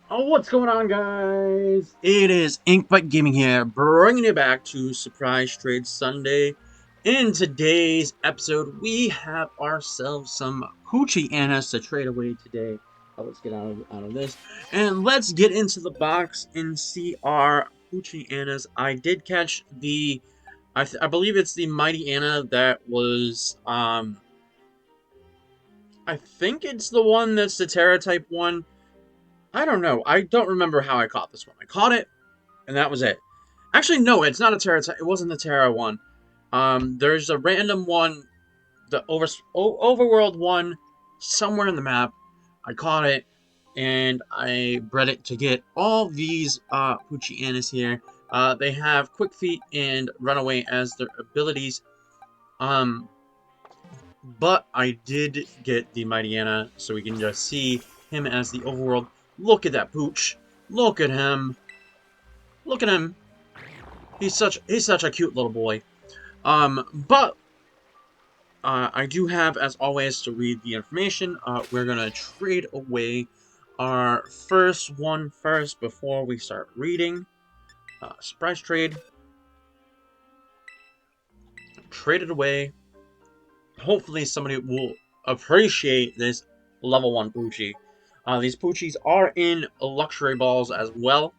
Oh, what's going on, guys? It is Inkbite Gaming here, bringing you back to Surprise Trade Sunday. In today's episode, we have ourselves some Poochyenas to trade away today. Let's get out of this, and let's get into the box and see our Poochyenas. I did catch the, I believe it's the Mighty Anna that was, I think it's the one that's the Terra type one. I don't know. I don't remember how I caught this one. I caught it, and that was it. Actually, no, it's not a Terra. It wasn't the Terra one. There's a random one, the overworld one, somewhere in the map. I caught it, and I bred it to get all these Poochyenas here. They have Quick Feet and Runaway as their abilities. Um, but I did get the Mighty Anna, so we can just see him as the overworld. Look at that Pooch. Look at him. Look at him. He's such a cute little boy. But I do have, as always, to read the information. We're gonna trade away our first one first before we start reading. Surprise trade. Trade it away. Hopefully somebody will appreciate this level 1 Poochie. These Poochies are in luxury balls as well.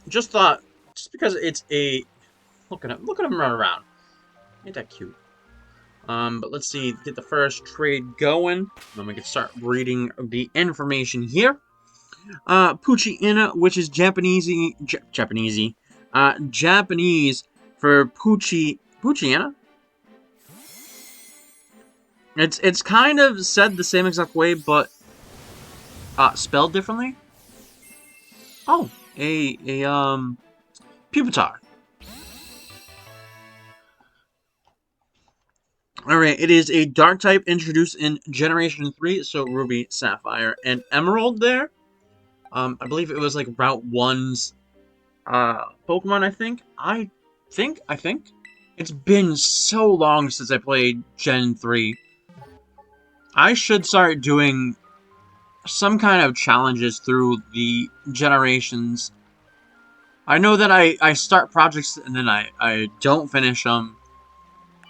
Just thought, just because it's a... Look at him run around. Ain't that cute? But let's see, get the first trade going. Then we can start reading the information here. Poochyena, which is Japanese for Poochyena. It's kind of said the same exact way, but spelled differently. Oh, a Pupitar. Alright, it is a dark type introduced in Generation 3, so Ruby, Sapphire, and Emerald there. I believe it was like Route 1's Pokemon, I think. I think. It's been so long since I played Gen 3. I should start doing some kind of challenges through the generations. I know that I start projects and then I don't finish them.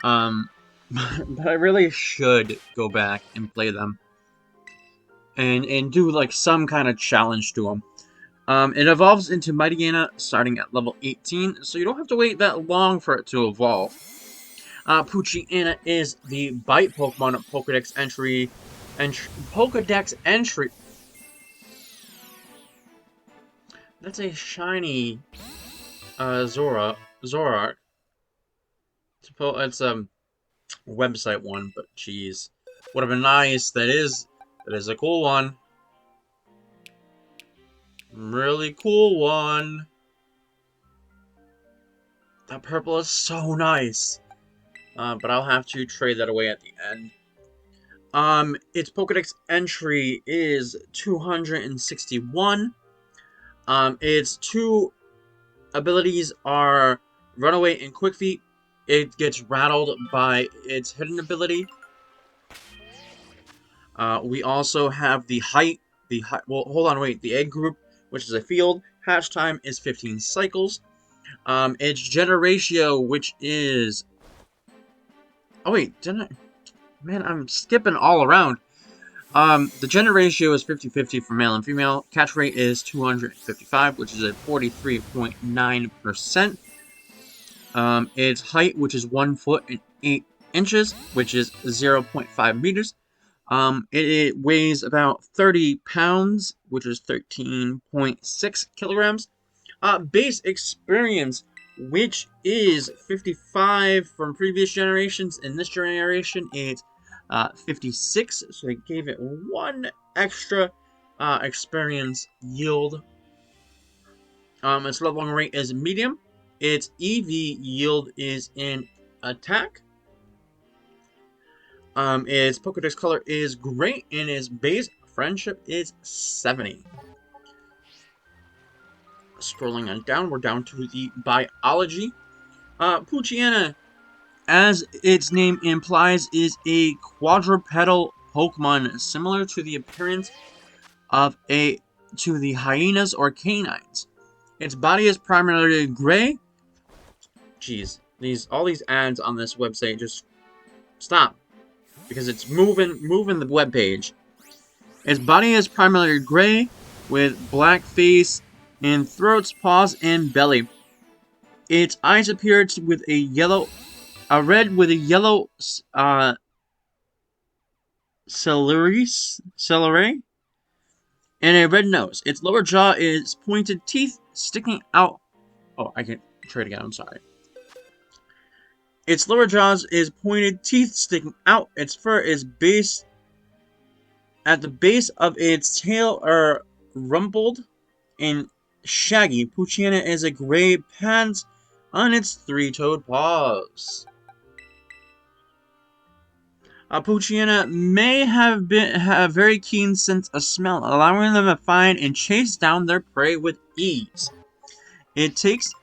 But I really should go back and play them. And do like some kind of challenge to them. It evolves into Mighty Anna starting at level 18, so you don't have to wait that long for it to evolve. Poochyena is the Bite Pokemon of Pokedex entry. That's a shiny Zorark. It's a website one, but geez, would have been nice. That is a cool one. Really cool one. That purple is so nice. But I'll have to trade that away at the end. Its Pokedex entry is 261. Its two abilities are Runaway and Quick Feet. It gets rattled by its hidden ability. We also have the height. Well, hold on, wait. The egg group, which is a field. Hatch time is 15 cycles. Its Gender ratio, which is... Oh, wait. Didn't I... Man, I'm skipping all around. The gender ratio is 50-50 for male and female. Catch rate is 255, which is a 43.9%. Its height, which is 1 foot and 8 inches, which is 0.5 meters. It weighs about 30 pounds, which is 13.6 kilograms. Base experience, which is 55 from previous generations. In this generation, it's 56, so they gave it 1 extra experience yield. Its leveling rate is medium. Its EV yield is in attack. Its Pokedex color is gray, and its base friendship is 70. Scrolling on down, we're down to the biology. Poochyena, as its name implies, is a quadrupedal Pokemon, similar to the appearance of a to the hyenas or canines. Its body is primarily gray. Jeez, all these ads on this website, just stop, because it's moving the web page. Its body is primarily gray with black face and throats, paws, and belly. Its eyes appear with a red with a yellow ciliary, and a red nose. Its lower jaw is pointed teeth sticking out. Oh, I can try it again. I'm sorry. Its lower jaw is pointed teeth sticking out. Its fur is at the base of its tail are rumpled and shaggy. Poochyena is a gray pads on its three-toed paws. Poochyena may have a very keen sense of smell, allowing them to find and chase down their prey with ease. It takes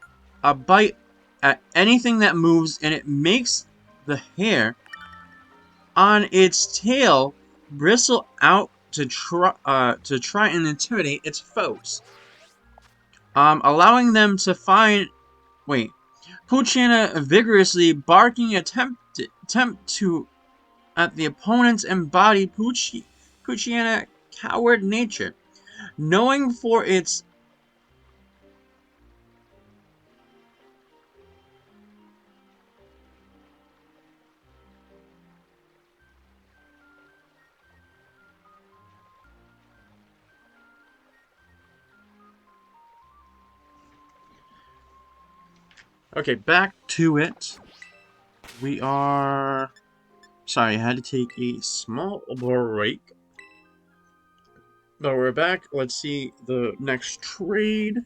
a bite at anything that moves, and it makes the hair on its tail bristle out to try and intimidate its foes, allowing them to find. Poochyena vigorously barking attempt to at the opponent's embodied Poochyena coward nature, knowing for its Okay, back to it. We are... Sorry, I had to take a small break. But we're back. Let's see the next trade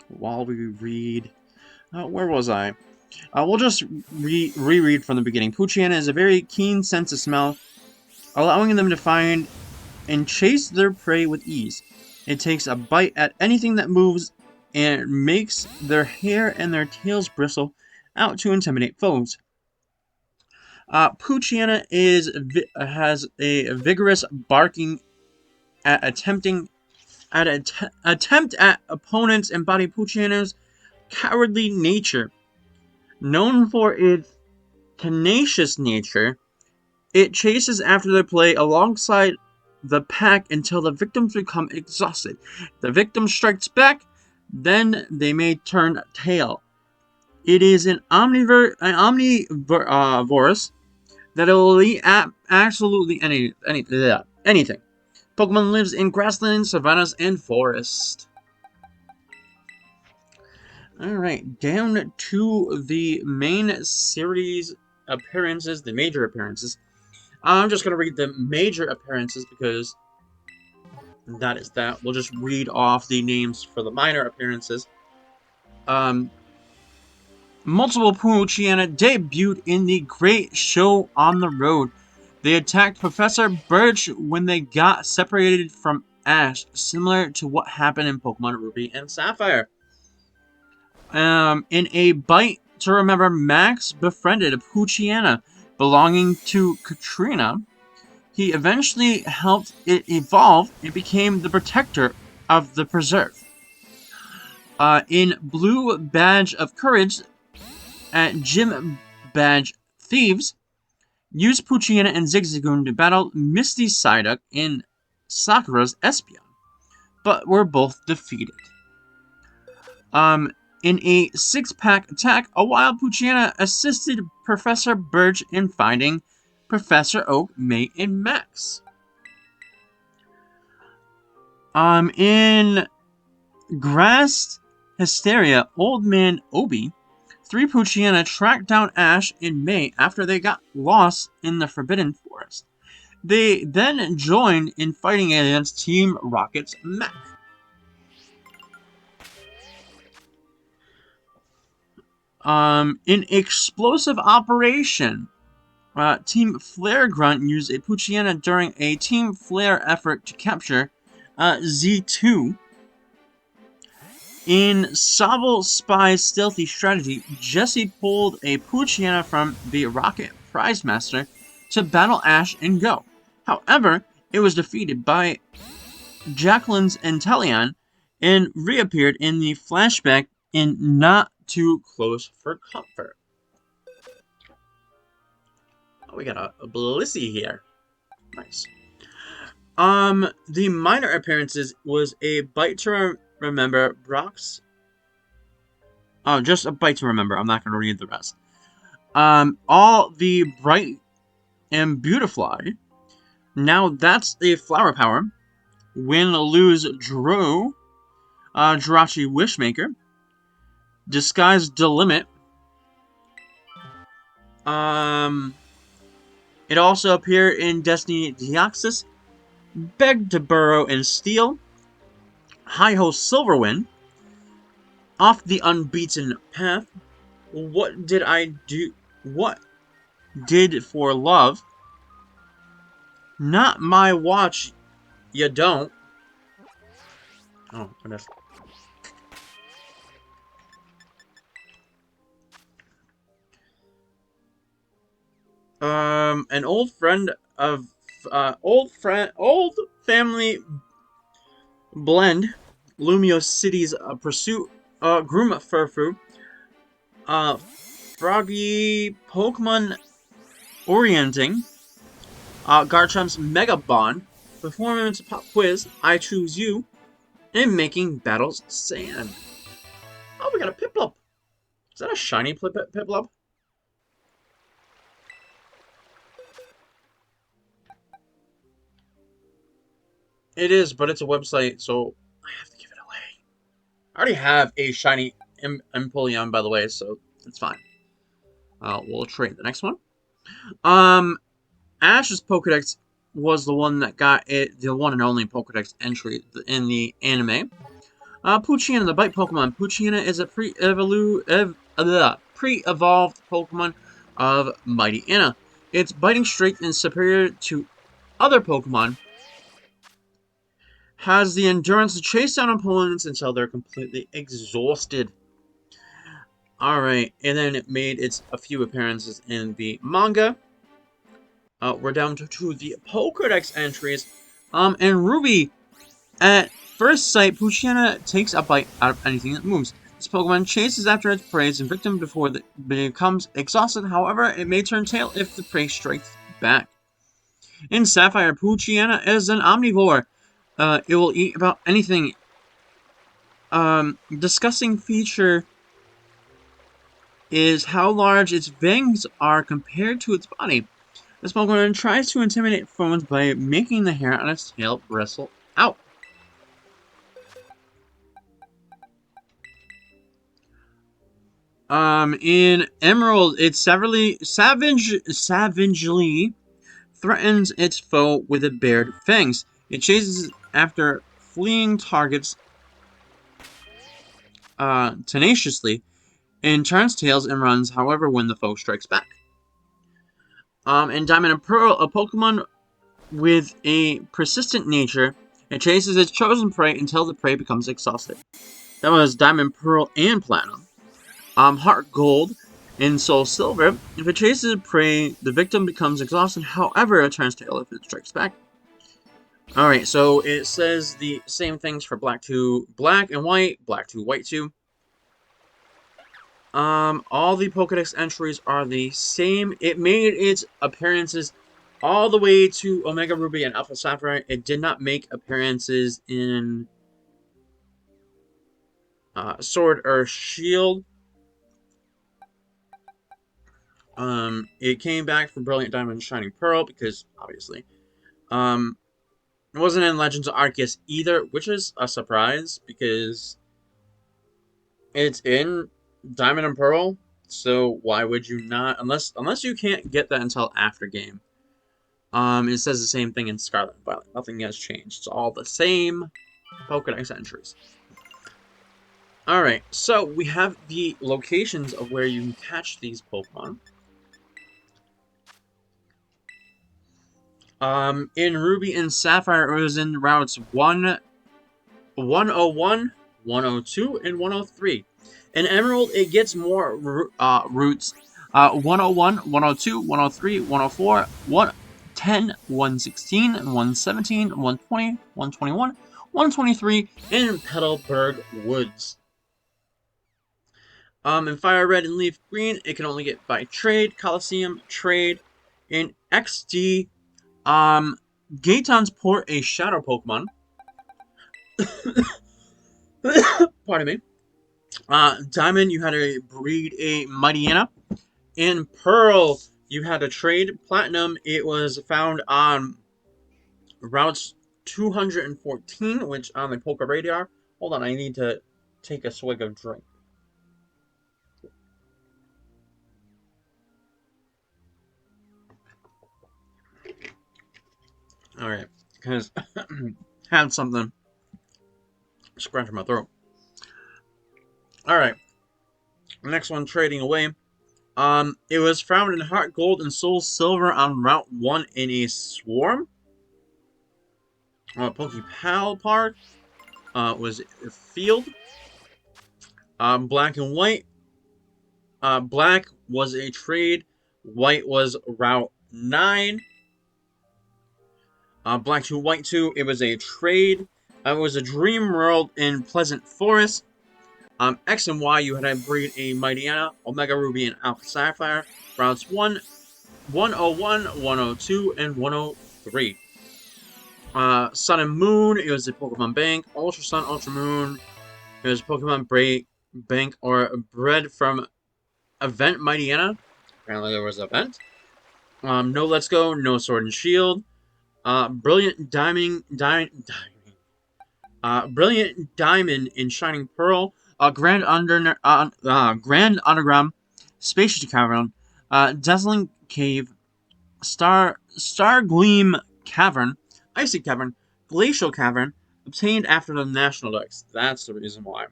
while we read. Where was I? We'll just reread from the beginning. Poochyena has a very keen sense of smell, allowing them to find and chase their prey with ease. It takes a bite at anything that moves and makes their hair and their tails bristle out to intimidate foes. Poochyena has a vigorous barking at attempt at opponents embody Poochyena's cowardly nature. Known for its tenacious nature, it chases after their prey alongside the pack until the victims become exhausted. The victim strikes back, then they may turn tail. It is an omnivorous that will eat absolutely anything. Pokemon lives in grasslands, savannas, and forests. Alright, down to the main series appearances, the major appearances. I'm just going to read the major appearances because that is that. We'll just read off the names for the minor appearances. Multiple Poochyena debuted in the Great Show on the Road. They attacked Professor Birch when they got separated from Ash, similar to what happened in Pokemon Ruby and Sapphire. In a bite to remember, Max befriended a Poochyena belonging to Katrina. He eventually helped it evolve and became the protector of the preserve. In Blue Badge of Courage, at Gym Badge Thieves, used Poochyena and Zigzagoon to battle Misty Psyduck in Sakura's Espeon, but were both defeated. In a 6-pack attack, a wild Poochyena assisted Professor Birch in finding Professor Oak, May, and Max. In Grass Hysteria, Old Man Obi, 3 Poochyena tracked down Ash and May after they got lost in the Forbidden Forest. They then joined in fighting against Team Rocket's mech. In Explosive Operation, Team Flare Grunt used a Poochyena during a Team Flare effort to capture Z2. In Sobble Spy's Stealthy Strategy, Jesse pulled a Poochyena from the Rocket Prize Master to battle Ash and Go. However, it was defeated by Jacqueline's Inteleon and reappeared in the flashback in Not Too Close for Comfort. Oh, we got a Blissey here. Nice. The minor appearances was a Bite to Remember, Brock's. Oh, just a Bite to Remember. I'm not going to read the rest. All the Bright and Beautifly. Now that's a Flower Power. Win, Lose, Drew. Jirachi Wishmaker. Disguise Delimit. It also appeared in Destiny Deoxys. Beg to Burrow and Steal. Hi-Ho Silverwind. Off the Unbeaten Path. What did I do? What did for love? Not my watch, you don't. Oh, goodness. An old friend of old family blend. Lumio City's pursuit. Groom Furfu. Froggy Pokemon orienting. Garchomp's Mega Bond. Performance Pop Quiz. I Choose You. And Making Battles Sand. Oh, we got a Piplup. Is that a shiny Piplup? It is, but it's a website, so I have to give it away. I already have a shiny Empoleon, by the way, so it's fine. We'll trade the next one. Ash's Pokedex was the one that got it, the one and only Pokedex entry in the anime. Poochyena, the Bite Pokemon. Poochyena is a pre-evolved Pokemon of Mighty Anna. Its biting strength is superior to other Pokemon. Has the endurance to chase down opponents until they're completely exhausted. Alright, and then it made a few appearances in the manga. We're down to the Pokedex entries. And Ruby, at first sight, Poochyena takes a bite out of anything that moves. This Pokemon chases after its prey and victim before it becomes exhausted. However, it may turn tail if the prey strikes back. In Sapphire, Poochyena is an omnivore. It will eat about anything. Discussing feature is how large its fangs are compared to its body. This Pokemon tries to intimidate foes by making the hair on its tail bristle out. In Emerald, it savagely threatens its foe with its bared fangs. It chases after fleeing targets tenaciously and turns tails and runs, however, when the foe strikes back. In Diamond and Pearl, a Pokemon with a persistent nature, it chases its chosen prey until the prey becomes exhausted. That was Diamond, Pearl, and Platinum. Heart Gold and Soul Silver, if it chases prey, the victim becomes exhausted, however, it turns tail if it strikes back. Alright, so it says the same things for Black 2, Black and White, Black 2, White 2. All the Pokedex entries are the same. It made its appearances all the way to Omega Ruby and Alpha Sapphire. It did not make appearances in Sword or Shield. It came back for Brilliant Diamond and Shining Pearl because, obviously. It wasn't in Legends of Arceus either, which is a surprise because it's in Diamond and Pearl, so why would you not? Unless you can't get that until after game. It says the same thing in Scarlet and Violet. Nothing has changed. It's all the same Pokedex entries. Alright, so we have the locations of where you can catch these Pokemon. In Ruby and Sapphire, it was in routes 101, 102, and 103. In Emerald, it gets more routes. 101, 102, 103, 104, 110, 116, 117, 120, 121, 123 in Petalburg Woods. In Fire Red and Leaf Green, it can only get by trade. Coliseum, trade. In XD, Gaeton's Port, a Shadow Pokemon. Pardon me. Diamond, you had to breed a Mightyena. In Pearl, you had to trade. Platinum, it was found on routes 214, which on the Poke Radar. Hold on, I need to take a swig of drink. Alright, because had something scratching my throat. Alright, next one, trading away. It was found in Heart Gold and Soul Silver on Route 1 in a swarm. Pokepal Park was a field. Black and White. Black was a trade. White was Route 9. Black 2, White 2, it was a trade. It was a Dream World in Pleasant Forest. X and Y, you had to breed a Mightyena, Omega Ruby, and Alpha Sapphire. Routes 1, 101, 102, and 103. Sun and Moon, it was a Pokemon Bank. Ultra Sun, Ultra Moon, it was a Pokemon Bank or bred from Event Mightyena. Apparently there was an event. No Let's Go, no Sword and Shield. Brilliant Diamond in Shining Pearl. Grand Underground, Spacious Cavern, Dazzling Cave, Star Gleam Cavern, Icy Cavern, Glacial Cavern, obtained after the National Dex. That's the reason why.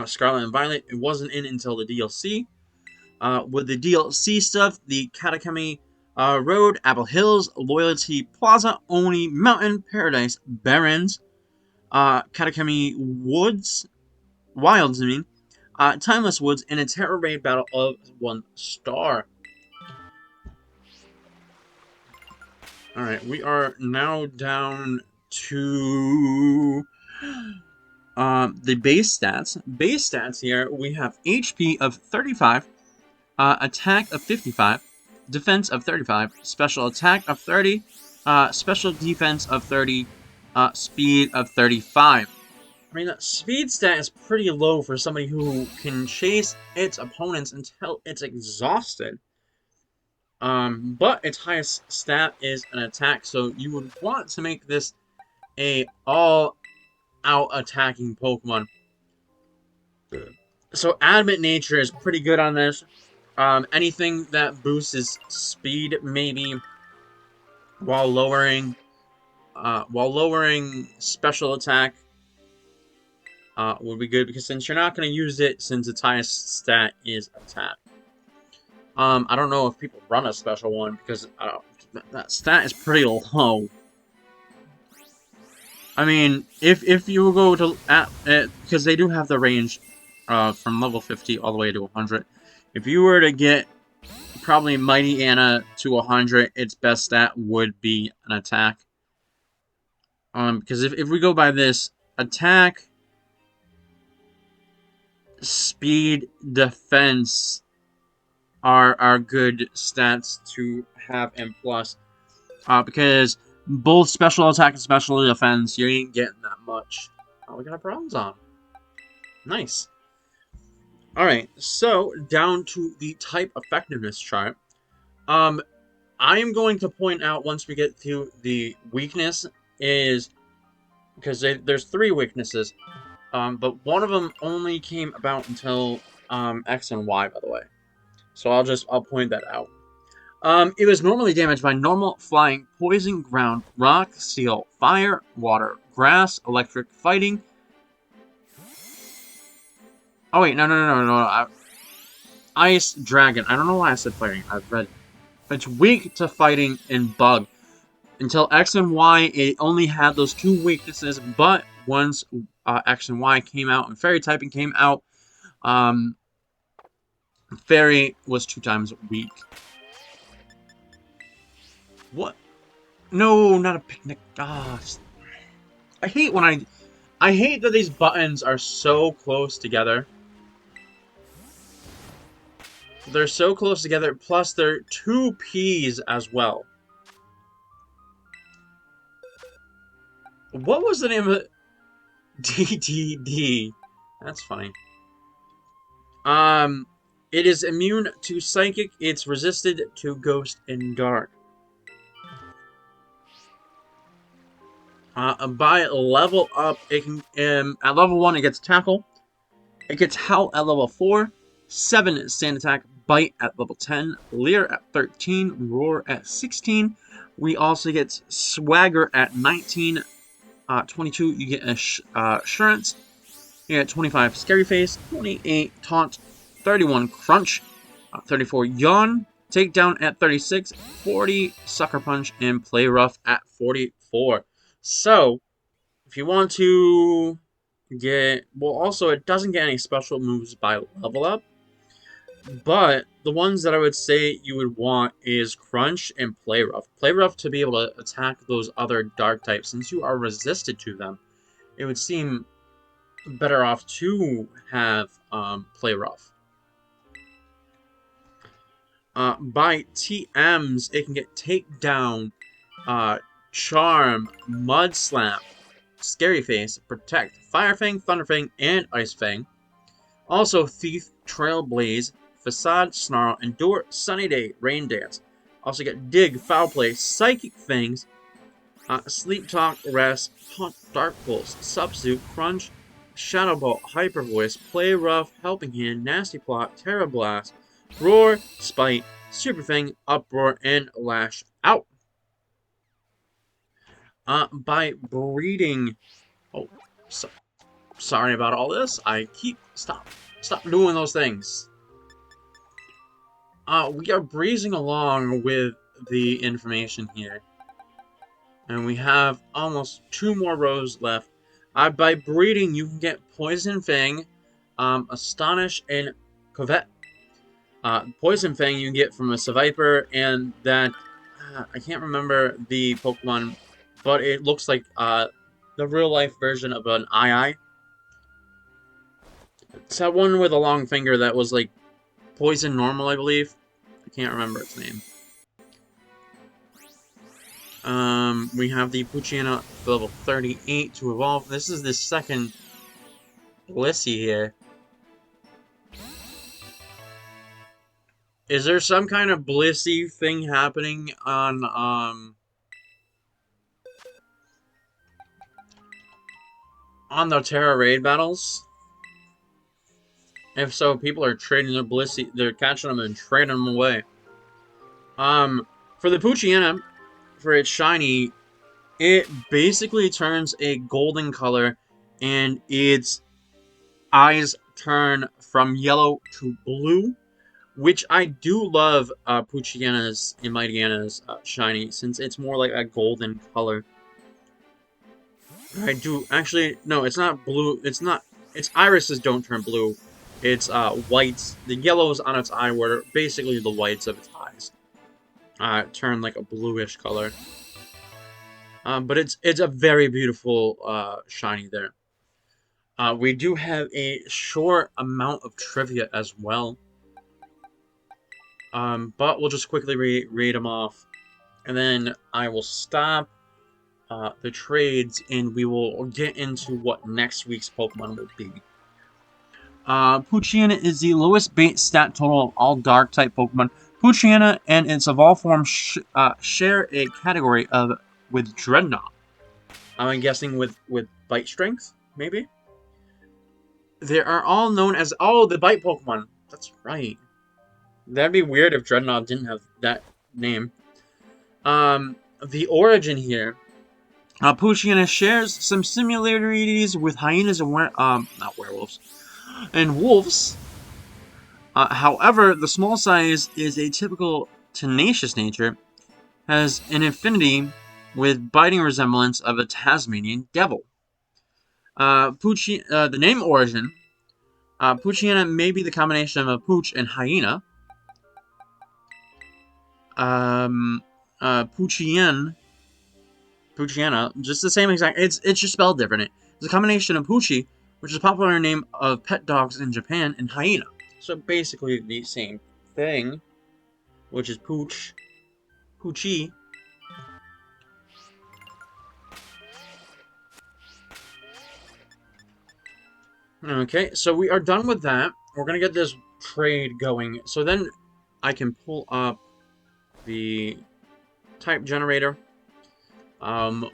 Scarlet and Violet, it wasn't in until the DLC. With the DLC stuff, the Katakami Road, Apple Hills, Loyalty Plaza, Oni Mountain, Paradise Barrens, Katakami Wilds, Timeless Woods, and a Terror Raid battle of 1 star. Alright, we are now down to the base stats. Base stats here, we have HP of 35, attack of 55, defense of 35, special attack of 30, special defense of 30, speed of 35. I mean, that speed stat is pretty low for somebody who can chase its opponents until it's exhausted. But its highest stat is an attack, so you would want to make this a all-out attacking Pokemon. So Adamant Nature is pretty good on this. Anything that boosts its speed, maybe, while lowering special attack, would be good, because since you're not going to use it, since its highest stat is attack. I don't know if people run a special one, because that stat is pretty low. I mean, if you go to because they do have the range from level 50 all the way to 100. If you were to get probably Mightyena to 100, its best stat would be an attack. Because if we go by this, attack, speed, defense are good stats to have in plus. Because both special attack and special defense, you ain't getting that much. Oh, we got a bronze on. Nice. Alright, so down to the type effectiveness chart. I am going to point out once we get to the weakness is because there's 3 weaknesses. But one of them only came about until X and Y, by the way. So I'll point that out. It was normally damaged by normal, flying, poison, ground, rock, steel, fire, water, grass, electric, fighting. Oh wait, no. Ice, dragon. I don't know why I said fighting. I've read. It's weak to fighting and bug. Until X and Y, it only had those 2 weaknesses, but once X and Y came out and Fairy typing came out, Fairy was 2 times weak. What? No, not a picnic. Ah, I hate when I hate that these buttons are so close together. They're so close together, plus they're two P's as well. What was the name of it? DDD. That's funny. It is immune to psychic. It's resisted to ghost and dark. By level up, it can at level 1 it gets tackle. It gets howl at level 4, 7 stand attack, bite at level 10, leer at 13, roar at 16. We also get swagger at 19. 22 you get assurance. You get 25 scary face, 28 taunt, 31 crunch, 34 yawn, takedown at 36, 40 sucker punch, and play rough at 44. So, if you want to get... Well, also, it doesn't get any special moves by level up. But the ones that I would say you would want is Crunch and Play Rough. Play Rough to be able to attack those other dark types. Since you are resisted to them, it would seem better off to have Play Rough. By TMs, it can get Takedown, Charm, Mud Slap, Scary Face, Protect, Fire Fang, Thunder Fang, and Ice Fang. Also, Thief, Trailblaze, Facade, Snarl, Endure, Sunny Day, Rain Dance. Also get Dig, Foul Play, Psychic Fangs, Sleep Talk, Rest, Taunt, Dark Pulse, Substitute, Crunch, Shadow Ball, Hyper Voice, Play Rough, Helping Hand, Nasty Plot, Terra Blast, Roar, Spite, Super Fang, Uproar, and Lash Out. By breeding... Oh, sorry about all this. I keep... Stop doing those things. We are breezing along with the information here. And we have almost 2 more rows left. By breeding, you can get Poison Fang, Astonish, and Covet. Poison Fang you can get from a Seviper, and that... I can't remember the Pokemon, but it looks like the real-life version of an II. It's that one with a long finger that was like Poison Normal, I believe. I can't remember its name. We have the Poochyena level 38 to evolve. This is the second Blissey here. Is there some kind of Blissey thing happening on the Terra raid battles? If so, people are trading their Blissey, they're catching them and trading them away. For the Poochyena, for its shiny, it basically turns a golden color, and its eyes turn from yellow to blue, which I do love Poochyena's and Mightyana's shiny, since it's more like a golden color. I do, actually, no, it's not blue, it's not, its irises don't turn blue. It's whites. The yellows on its eye were basically the whites of its eyes. Turn like a bluish color. But it's a very beautiful shiny there. We do have a short amount of trivia as well. But we'll just quickly read them off. And then I will stop the trades, and we will get into what next week's Pokemon will be. Poochyena is the lowest base stat total of all Dark-type Pokemon. Poochyena and its evolved form share a category with Dreadnought. I'm guessing with Bite Strength, maybe? They are all known as... Oh, the Bite Pokemon. That's right. That'd be weird if Dreadnought didn't have that name. The origin here... Poochyena shares some similarities with hyenas and not werewolves, and wolves. However, the small size is a typical tenacious nature, has an affinity with biting resemblance of a Tasmanian devil. The name origin, Poochyena may be the combination of a pooch and hyena. Poochyena Poochyena, just the same exact. It's just spelled different. It's a combination of Poochie, which is a popular name of pet dogs in Japan, and hyena. So basically the same thing, which is Poochie. Okay, so we are done with that. We're gonna get this trade going. So then I can pull up the type generator.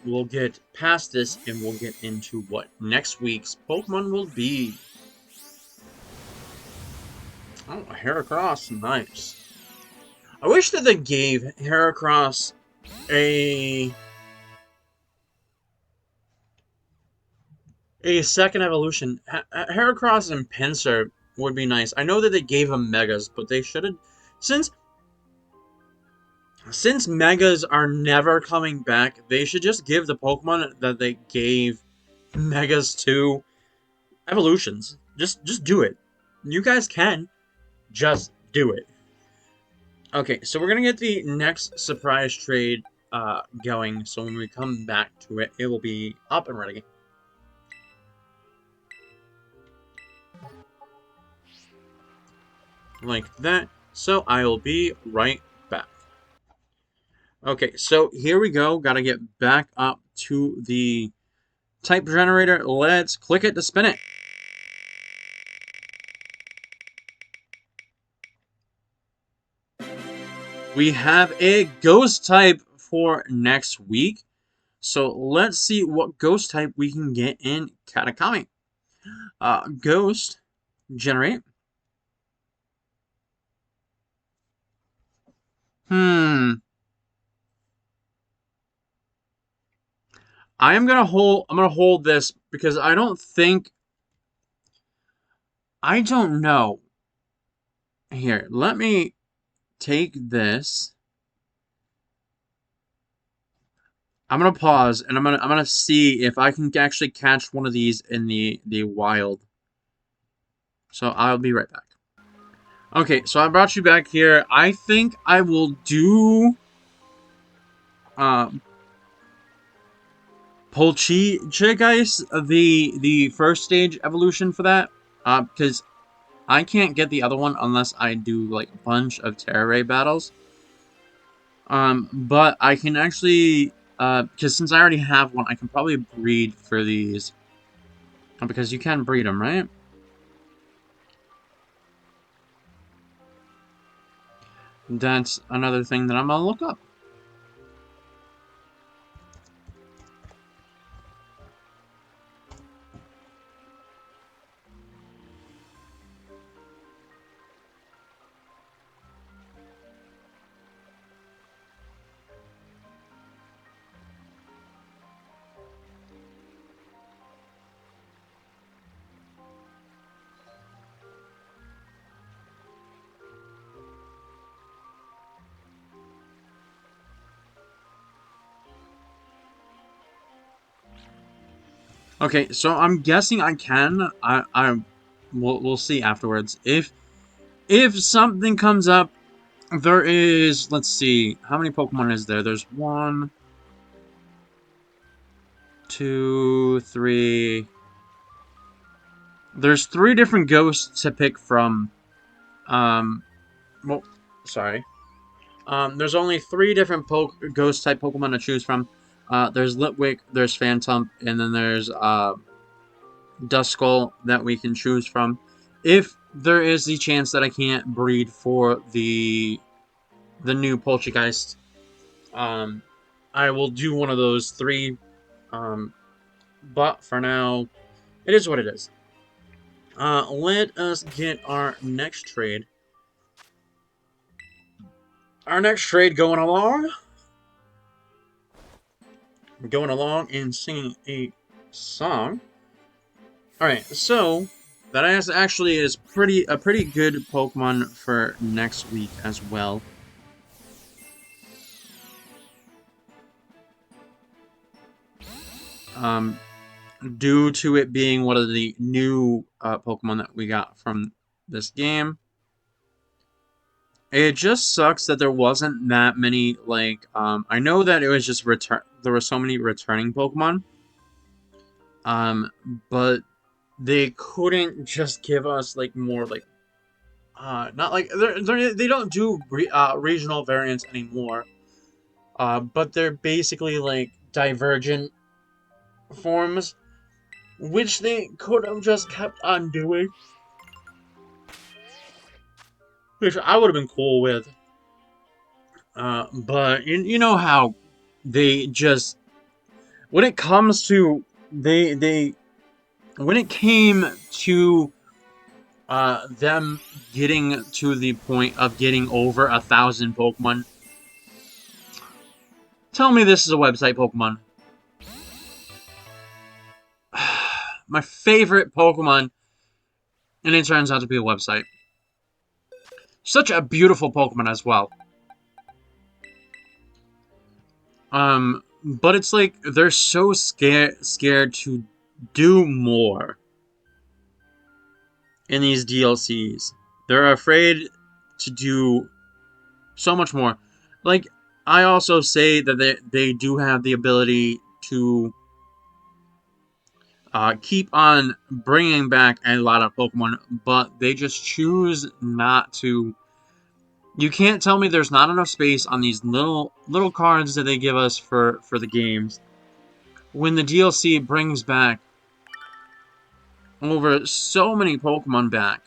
We'll get past this and we'll get into what next week's Pokemon will be. Oh, Heracross, nice. I wish that they gave Heracross a second evolution. Heracross and Pinsir would be nice. I know that they gave him Megas, but they should have, since Megas are never coming back, they should just give the Pokemon that they gave Megas to evolutions. Just do it. You guys can. Just do it. Okay, so we're gonna get the next surprise trade going. So when we come back to it, it will be up and ready. Like that. So I'll be right back. Okay, so here we go. Gotta get back up to the type generator. Let's click it to spin it. We have a ghost type for next week. So let's see what ghost type we can get in Katakami. Ghost, generate. I'm gonna hold this because I don't know. Here, let me take this. I'm gonna pause and I'm gonna see if I can actually catch one of these in the wild. So I'll be right back. Okay, so I brought you back here. I think I will do Poltergeist, the first stage evolution for that. Because I can't get the other one unless I do like a bunch of Terra Ray battles. But I can actually because since I already have one, I can probably breed for these. Because you can breed them, right? That's another thing that I'm gonna look up. Okay, so I'm guessing I can. We'll see afterwards. If something comes up, there is, let's see, how many Pokemon is there? There's 1, 2, 3. There's 3 different ghosts to pick from. Well, sorry. There's only 3 different ghost type Pokemon to choose from. There's Litwick, there's Phantom, and then there's Duskull that we can choose from. If there is the chance that I can't breed for the new Poltergeist, I will do one of those 3. But for now, it is what it is. Let us get our next trade. Our next trade going along. Going along and singing a song. Alright, so that actually is a pretty good Pokemon for next week as well. Due to it being one of the new Pokemon that we got from this game. It just sucks that there wasn't that many, like, I know that it was just there were so many returning Pokemon, um, but they couldn't just give us, like, more, like, not like, they don't do regional variants anymore, but they're basically, like, divergent forms, which they could have just kept on doing, which I would have been cool with, but you know how they just, when it comes to, they when it came to them getting to the point of getting over 1,000 Pokemon, tell me this is a website Pokemon. My favorite Pokemon, and it turns out to be a website. Such a beautiful Pokemon as well. But it's like they're so scared to do more in these DLCs. They're afraid to do so much more. Like, I also say that they do have the ability to keep on bringing back a lot of Pokemon, but they just choose not to. You can't tell me there's not enough space on these little cards that they give us for the games when the DLC brings back over so many Pokemon back.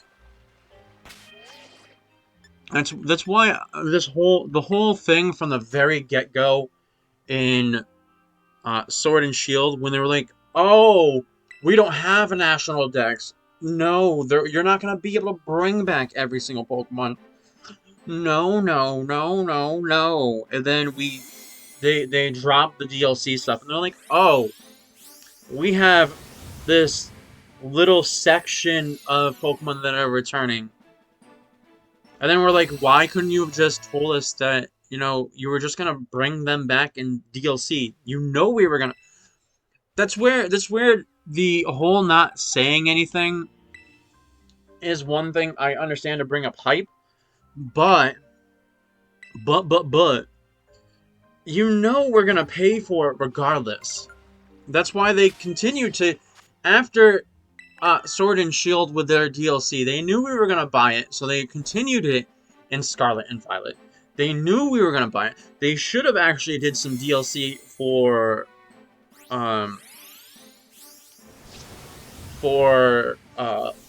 That's why the whole thing from the very get-go in Sword and Shield, when they were like, "Oh, we don't have a national dex. No, you're not gonna be able to bring back every single Pokemon. No, no, no, no, no." And then they dropped the DLC stuff, and they're like, "Oh, we have this little section of Pokemon that are returning." And then we're like, "Why couldn't you have just told us that, you were just gonna bring them back in DLC? You know we were gonna." That's where the whole not saying anything is one thing I understand to bring up hype, but but we're gonna pay for it regardless. That's why they continue to, after Sword and Shield with their DLC, they knew we were gonna buy it, so they continued it in Scarlet and Violet. They knew we were gonna buy it. They should have actually did some DLC for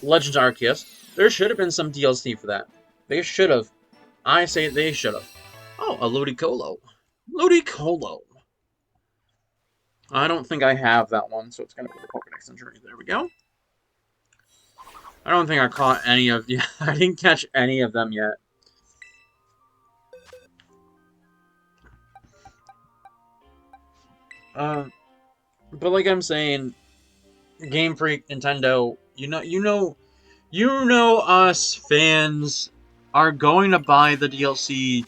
Legends Arceus. There should have been some DLC for that. They should have. I say they should have. Oh, a Ludicolo. Ludicolo. I don't think I have that one, so it's going to be the Pokedex Journey. There we go. I don't think I caught any of... Yeah, I didn't catch any of them yet. But like I'm saying, Game Freak, Nintendo, you know us fans are going to buy the DLC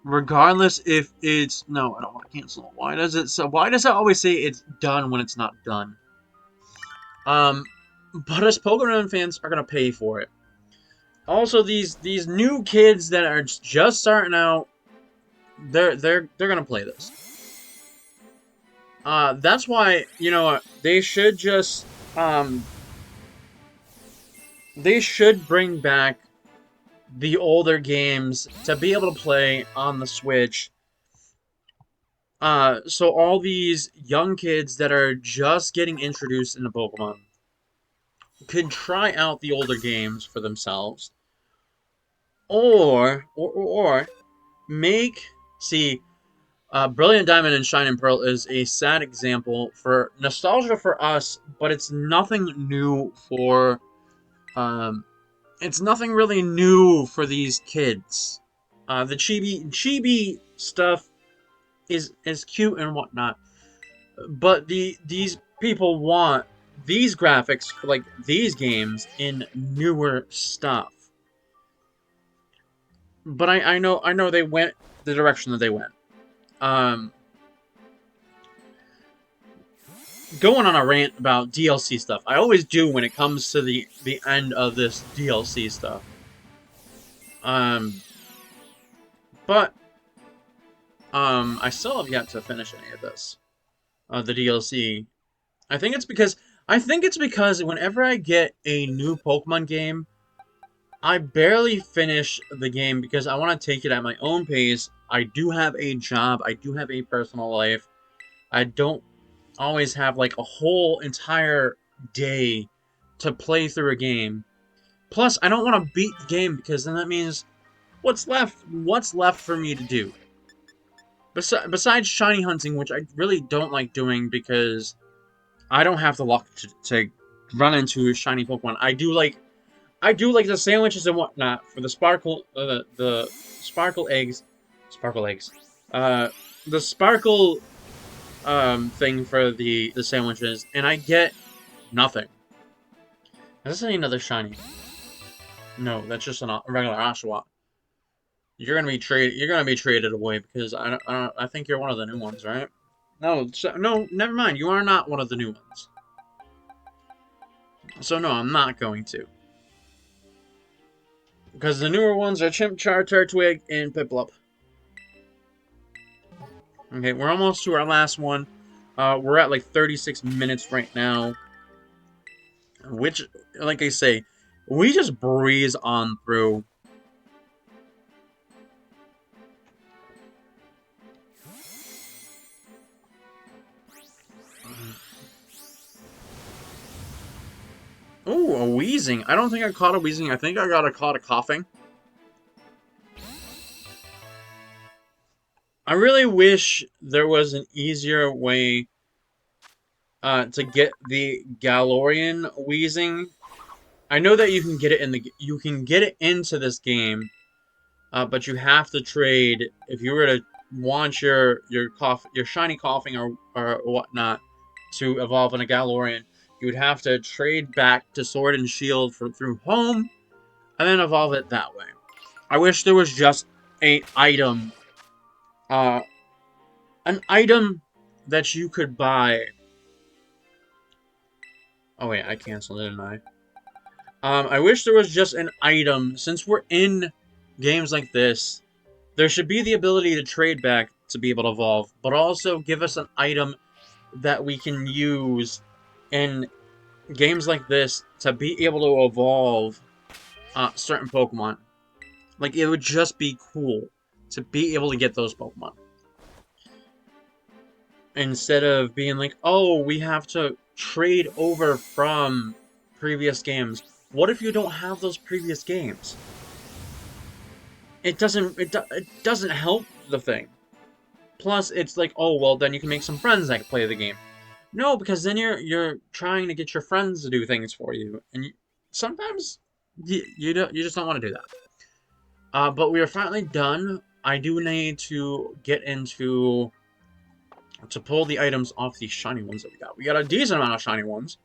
regardless if it's... No, I don't want to cancel it. Why does it always say it's done when it's not done? But us Pokemon fans are gonna pay for it. Also, these new kids that are just starting out, they're gonna play this. That's why, they should just they should bring back the older games to be able to play on the Switch. So all these young kids that are just getting introduced into Pokemon could try out the older games for themselves, or make Brilliant Diamond and Shining Pearl is a sad example for nostalgia for us, but it's nothing new for it's nothing really new for these kids. The chibi stuff is cute and whatnot, but these people want these graphics for like these games in newer stuff. But I know they went the direction that they went. Going on a rant about DLC stuff. I always do when it comes to the end of this DLC stuff. But I still have yet to finish any of this. The DLC. I think it's because whenever I get a new Pokemon game, I barely finish the game because I want to take it at my own pace. I do have a job. I do have a personal life. I don't always have like a whole entire day to play through a game. Plus, I don't want to beat the game because then that means what's left? What's left for me to do? Besides shiny hunting, which I really don't like doing because I don't have the luck to run into a shiny Pokemon. I do like the sandwiches and whatnot for the the sparkle eggs, sparkle eggs, the sparkle thing for the sandwiches, and I get nothing. Is this another shiny? No, that's just a regular Oshawott. You're gonna be traded away because I think you're one of the new ones, right? No, no, never mind. You are not one of the new ones. So no, I'm not going to. Because the newer ones are Chimchar, Turtwig, and Piplup. Okay, we're almost to our last one. We're at like 36 minutes right now. Which, like I say, we just breeze on through. Ooh, a wheezing. I don't think I caught a wheezing. I think I caught a coughing. I really wish there was an easier way to get the Galorian wheezing. I know that you can get it into this game, but you have to trade if you were to want your shiny coughing or whatnot to evolve in a Galorian. You would have to trade back to Sword and Shield through home, and then evolve it that way. I wish there was just an item that you could buy. Oh wait, I canceled it, didn't I? I wish there was just an item, since we're in games like this, there should be the ability to trade back to be able to evolve, but also give us an item that we can use in games like this to be able to evolve certain Pokemon. Like, it would just be cool to be able to get those Pokemon. Instead of being like, oh, we have to trade over from previous games. What if you don't have those previous games? It doesn't help the thing. Plus, it's like, oh, well, then you can make some friends that can play the game. No, because then you're trying to get your friends to do things for you, and sometimes you just don't want to do that. But we are finally done. I do need to get into to pull the items off these shiny ones that we got. We got a decent amount of shiny ones.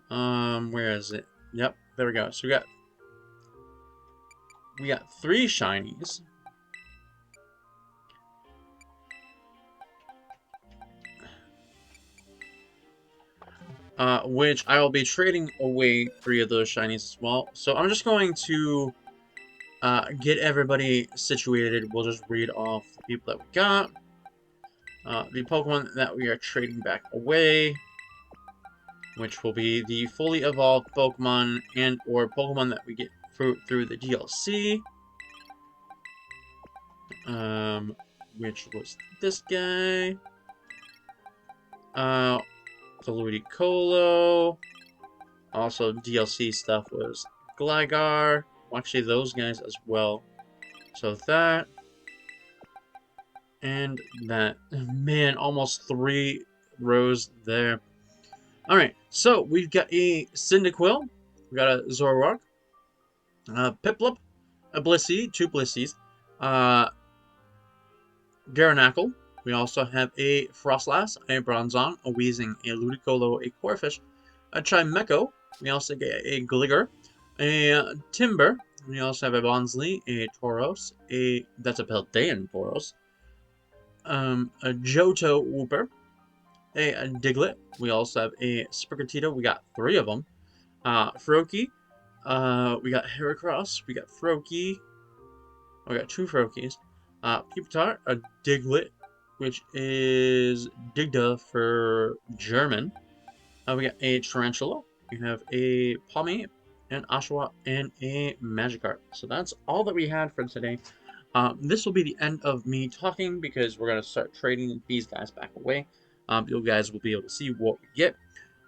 Where is it? Yep, there we go. So we got 3 shinies. Which I will be trading away 3 of those shinies as well. So I'm just going to get everybody situated. We'll just read off the people that we got. The Pokemon that we are trading back away, which will be the fully evolved Pokemon and or Pokemon that we get through the DLC. Which was this guy. The Ludicolo. Also, DLC stuff was Gligar. Actually, those guys as well. So that. And that. Man, almost 3 rows there. Alright, so we've got a Cyndaquil. We've got a Zoroark. Piplup. A Blissey. 2 Blissies. Garanackle. We also have a Frostlass, a Bronzong, a Weezing, a Ludicolo, a Corphish, a Chimecho. We also get a Gligar, a Timber. We also have a Bonsly, a Tauros, that's a Paldean Tauros, a Johto Wooper, a Diglett. We also have a Sprigatito. We got 3 of them. Froakie. We got Heracross. We got Froakie. We got 2 Froakies. Pupitar, a Diglett, which is Digda for German. We got a Tarantula. We have a Palmy, an Oshawott, and a Magikarp. So that's all that we had for today. This will be the end of me talking because we're going to start trading these guys back away. You guys will be able to see what we get.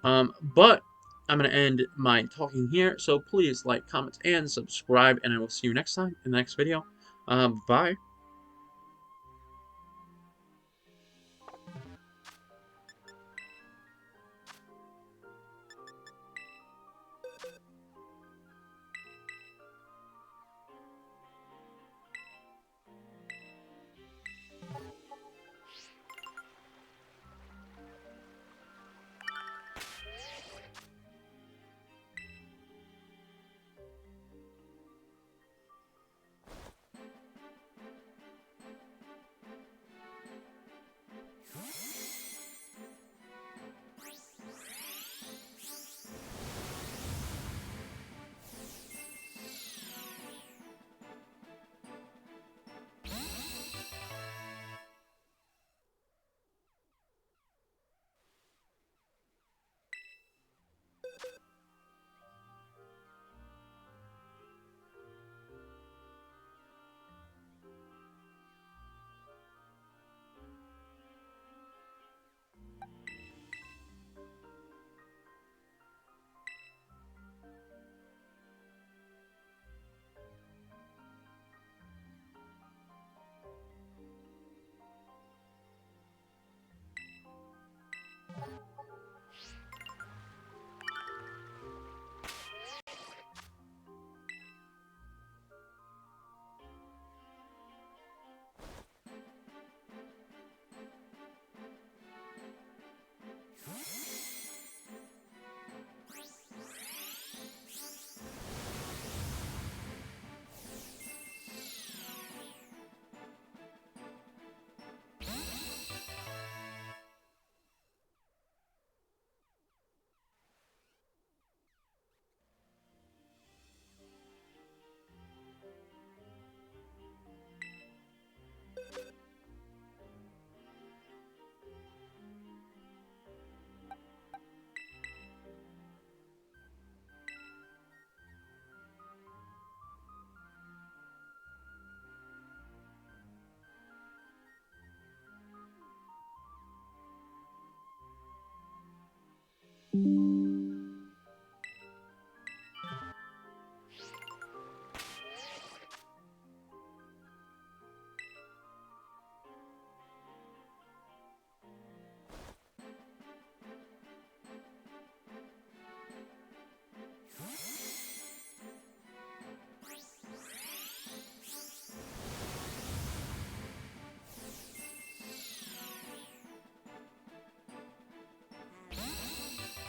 But I'm going to end my talking here. So please like, comment, and subscribe. And I will see you next time in the next video. Bye.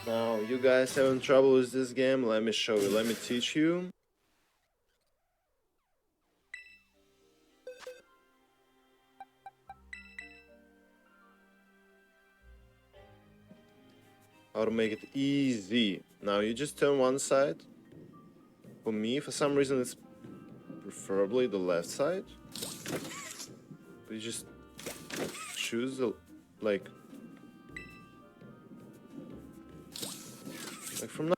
Now, you guys having trouble with this game? Let me show you. Let me teach you. How to make it easy. Now, you just turn one side. For me, for some reason, it's preferably the left side. But you just choose the, like from